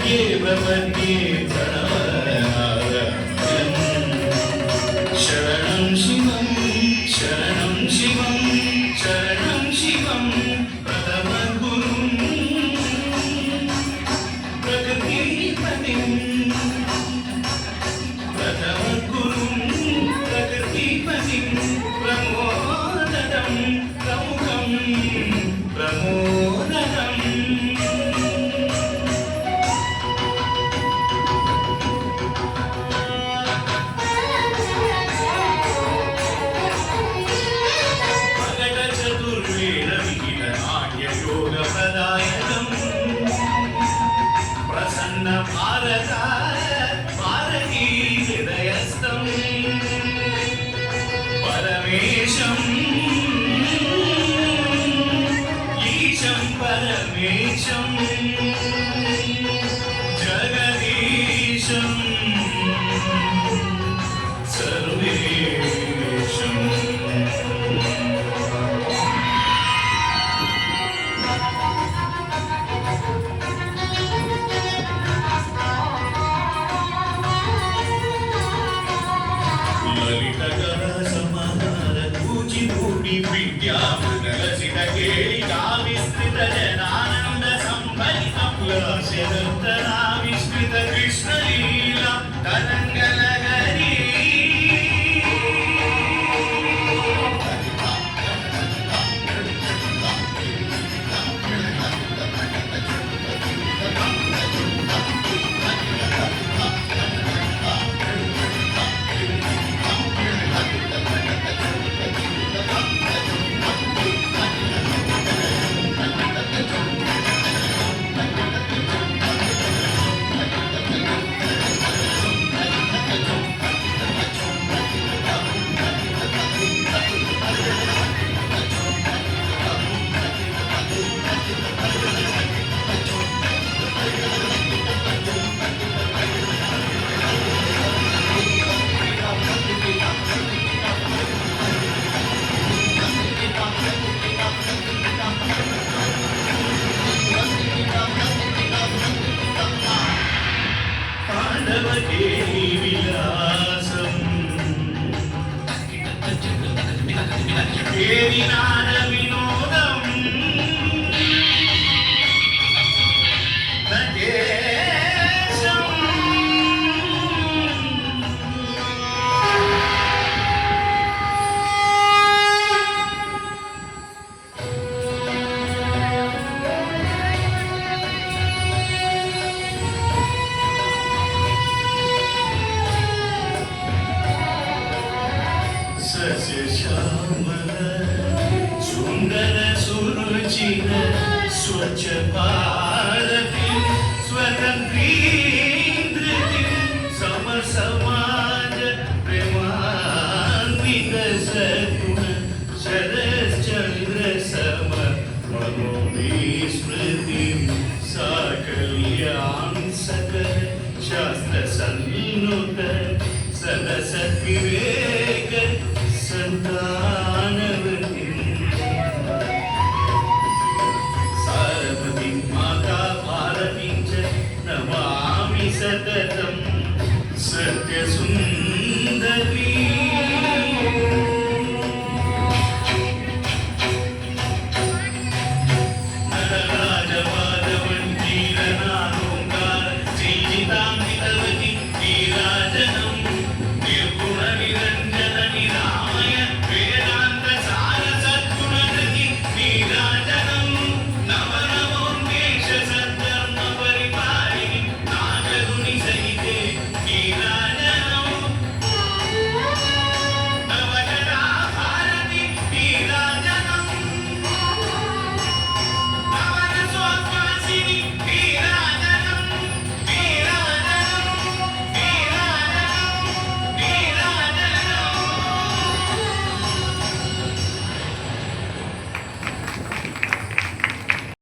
भवत्ये प्रणवनाद शरणं शिवं शरणं शिवं शरणं शिवं प्रथमगुरुं प्रकृतिपतिं प्रथमगुरुं प्रकृतिपतिं प्रमोदनं प्रमुखं प्रमोदनम् प्रसन्न भारताय भारती हृदयस्थं परमेशम् ईशं परमेशं जगदीशं सर्वेशम् विस्तृतजनानन्द संभलितपुलशरत्तनाविष्कृत कृष्णलीला तरङ्गलहरी देवी विलासम देवी नाद विनोदम नगेशम श्यामल सुंदर सुरुचिर स्वच्छ भारती स्वतंत्री सम समाज प्रेमान्वित सगुण शरश्चंद्र सम मनोविस्मृति साकल्याण सकल शास्त्र सन्नुत सदसद्विवेक संतानवती सारवती माता भारती च नमामि सततं सत्यसुन्दरी